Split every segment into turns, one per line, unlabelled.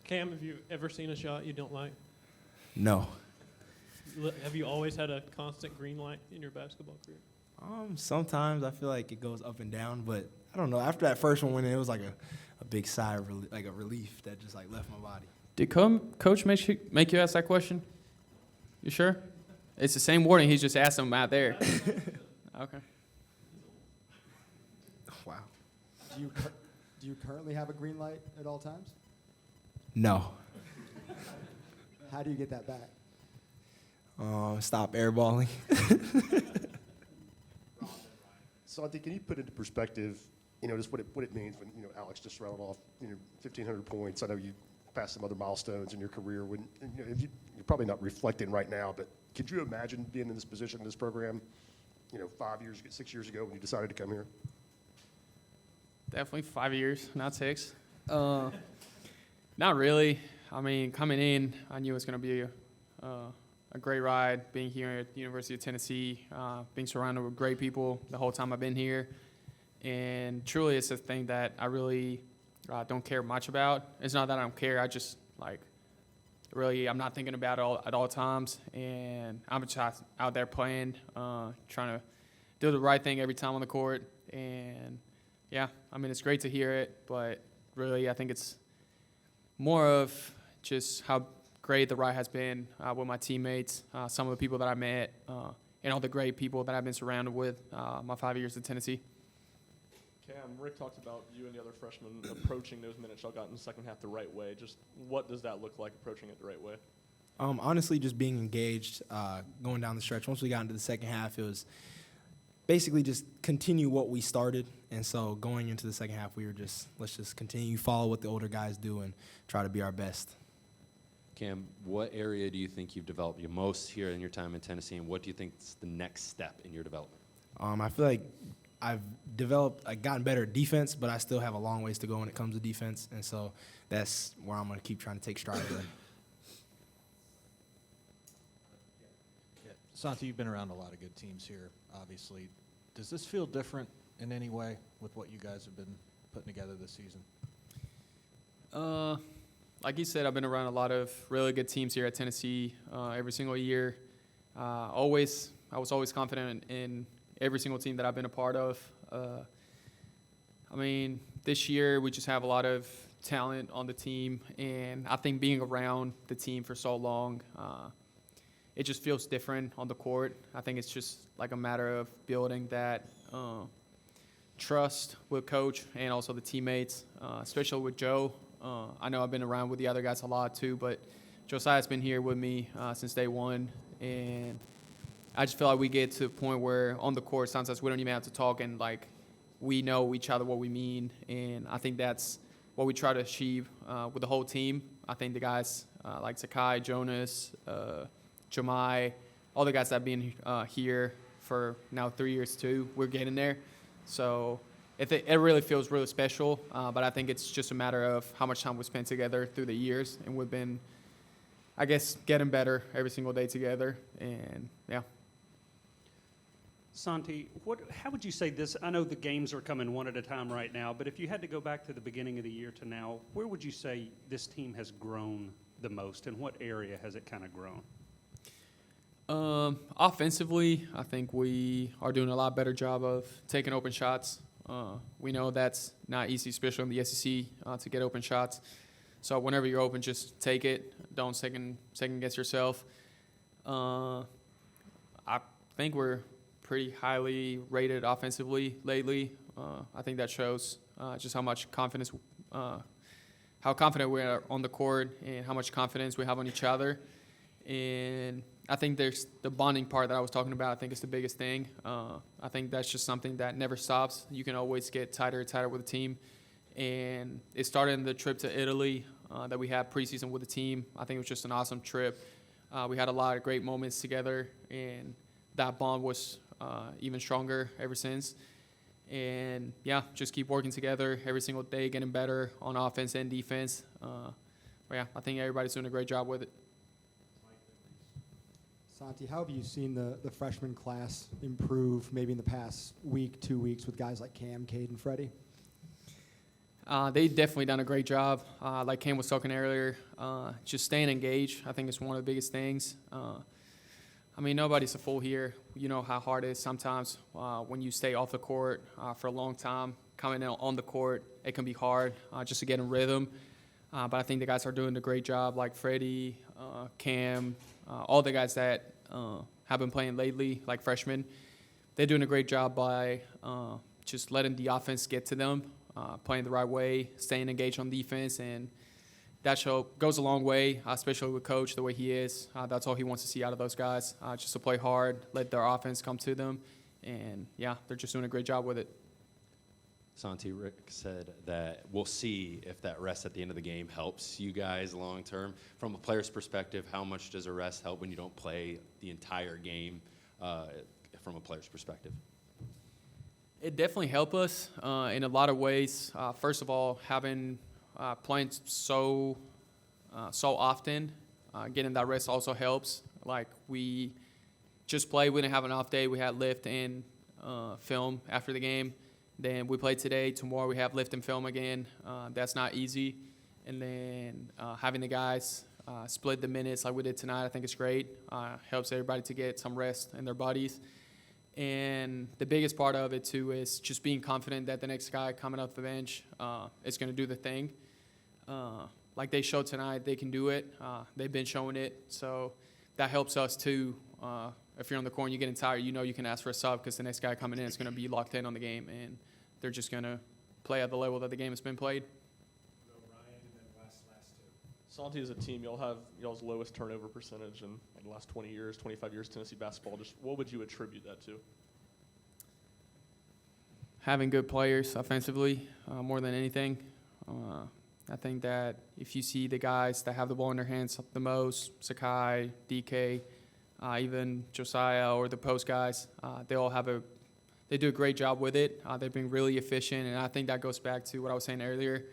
Cam, have you ever seen a shot you don't like?
No.
Have you always had a constant green light in your basketball career?
Sometimes I feel like it goes up and down, but I don't know. After that first one went in, it was like a big sigh of like a relief that just like left my body.
Did coach make you ask that question? You sure? It's the same wording. He's just asked him out there. Okay.
Wow.
Do you currently have a green light at all times?
No.
How do you get that back?
Stop airballing.
Santi, can you put into perspective, just what it means when, Alex just rattled off, 1,500 points. I know you passed some other milestones in your career. When you're probably not reflecting right now, but could you imagine being in this position in this program, 5 years, 6 years ago when you decided to come here?
Definitely 5 years, not 6. Not really. I mean, coming in, I knew it was going to be a great ride, being here at the University of Tennessee, being surrounded with great people the whole time I've been here. And truly, it's a thing that I really don't care much about. It's not that I don't care. I just, I'm not thinking about it at all times. And I'm just out there playing, trying to do the right thing every time on the court. And, yeah, I mean, it's great to hear it, but really I think it's more of just how great the ride has been with my teammates, some of the people that I met, and all the great people that I've been surrounded with my 5 years in Tennessee.
Cam, Rick talked about you and the other freshmen approaching those minutes y'all got in the second half the right way. Just what does that look like, approaching it the right way?
Honestly, just being engaged, going down the stretch. Once we got into the second half, it was basically just continue what we started. And so going into the second half, let's just continue, follow what the older guys do and try to be our best.
Cam, what area do you think you've developed your most here in your time in Tennessee, and what do you think is the next step in your development?
I feel like I've gotten better at defense, but I still have a long ways to go when it comes to defense, and so that's where I'm going to keep trying to take strides in.
Santi, you've been around a lot of good teams here, obviously. Does this feel different in any way with what you guys have been putting together this season?
Like you said, I've been around a lot of really good teams here at Tennessee every single year. I was always confident in every single team that I've been a part of. I mean, this year we just have a lot of talent on the team, and I think being around the team for so long, it just feels different on the court. I think it's just like a matter of building that trust with coach and also the teammates, especially with Joe. I know I've been around with the other guys a lot too, but Josiah's been here with me since day one, and I just feel like we get to a point where on the court sometimes we don't even have to talk, and we know each other what we mean, and I think that's what we try to achieve with the whole team. I think the guys like Sakai, Jonas, Jamai, all the guys that have been here for now 3 years too, we're getting there. So it really feels really special, but I think it's just a matter of how much time we spent together through the years, and we've been, I guess, getting better every single day together, and yeah.
Santi, how would you say this? I know the games are coming one at a time right now, but if you had to go back to the beginning of the year to now, where would you say this team has grown the most, and what area has it kind of grown?
Offensively, I think we are doing a lot better job of taking open shots. We know that's not easy, especially in the SEC, to get open shots. So whenever you're open, just take it. Don't second guess yourself. I think we're pretty highly rated offensively lately. I think that shows just how much confidence, how confident we are on the court, and how much confidence we have on each other. And I think there's the bonding part that I was talking about. I think is the biggest thing. I think that's just something that never stops. You can always get tighter and tighter with the team. And it started in the trip to Italy that we had preseason with the team. I think it was just an awesome trip. We had a lot of great moments together, and that bond was even stronger ever since. And, yeah, just keep working together every single day, getting better on offense and defense. But, yeah, I think everybody's doing a great job with it.
Santi, how have you seen the freshman class improve maybe in the past week, 2 weeks with guys like Cam, Cade, and Freddie?
They definitely done a great job. Like Cam was talking earlier, just staying engaged, I think is one of the biggest things. I mean, nobody's a fool here. You know how hard it is sometimes when you stay off the court for a long time. Coming out on the court, it can be hard just to get in rhythm. But I think the guys are doing a great job, like Freddie, Cam, all the guys that have been playing lately, like freshmen. They're doing a great job by just letting the offense get to them, playing the right way, staying engaged on defense, and that goes a long way, especially with Coach, the way he is. That's all he wants to see out of those guys, just to play hard, let their offense come to them, and, yeah, they're just doing a great job with it.
Santi, Rick said that we'll see if that rest at the end of the game helps you guys long term. From a player's perspective, how much does a rest help when you don't play the entire game from a player's perspective?
It definitely helped us in a lot of ways. First of all, having playing so often, getting that rest also helps. Like we just played, we didn't have an off day. We had lift and film after the game. Then we played today. Tomorrow we have lift and film again. That's not easy. And then having the guys split the minutes like we did tonight, I think it's great. Helps everybody to get some rest in their bodies. And the biggest part of it, too, is just being confident that the next guy coming off the bench is going to do the thing. Like they showed tonight, they can do it. They've been showing it. So that helps us, too. If you're on the court and you're getting tired, you know you can ask for a sub because the next guy coming in is going to be locked in on the game, and they're just going to play at the level that the game has been played.
Santi, as a team, y'all have y'all's lowest turnover percentage in like the last 20 years, 25 years Tennessee basketball. Just what would you attribute that to?
Having good players offensively more than anything. I think that if you see the guys that have the ball in their hands the most, Sakai, DK, even Josiah or the post guys, they do a great job with it. They've been really efficient, and I think that goes back to what I was saying earlier.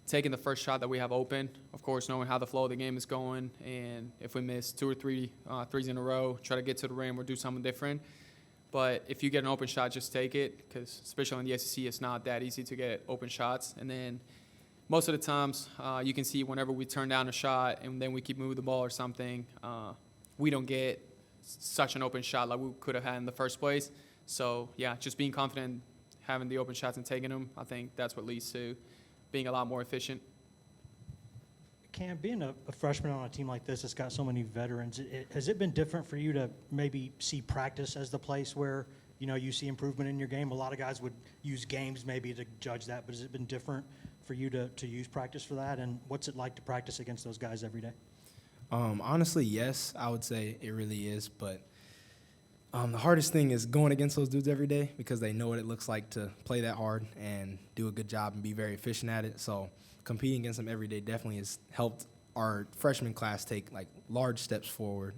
Taking the first shot that we have open, of course, knowing how the flow of the game is going, and if we miss 2 or 3 threes in a row, try to get to the rim or do something different. But if you get an open shot, just take it, because especially in the SEC, it's not that easy to get open shots. And then most of the times, you can see whenever we turn down a shot and then we keep moving the ball or something, we don't get such an open shot like we could have had in the first place. So, yeah, just being confident, having the open shots and taking them, I think that's what leads to being a lot more efficient.
Cam, being a freshman on a team like this that's got so many veterans, has it been different for you to maybe see practice as the place where, you know, you see improvement in your game? A lot of guys would use games maybe to judge that, but has it been different for you to use practice for that? And what's it like to practice against those guys every day?
Honestly, yes, I would say it really is. But the hardest thing is going against those dudes every day because they know what it looks like to play that hard and do a good job and be very efficient at it. So competing against them every day definitely has helped our freshman class take like large steps forward.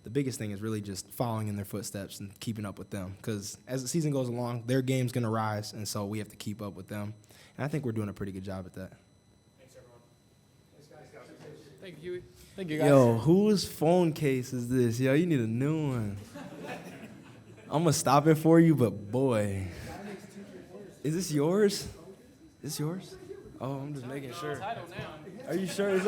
The biggest thing is really just following in their footsteps and keeping up with them because as the season goes along, their game's going to rise, and so we have to keep up with them. And I think we're doing a pretty good job at that.
Thanks, everyone. Thank you, Huey. Thank you, guys.
Yo, whose phone case is this? Yo, you need a new one. I'm going to stop it for you, but boy. Is this yours? Is this yours? Oh, I'm just making sure. Are you sure?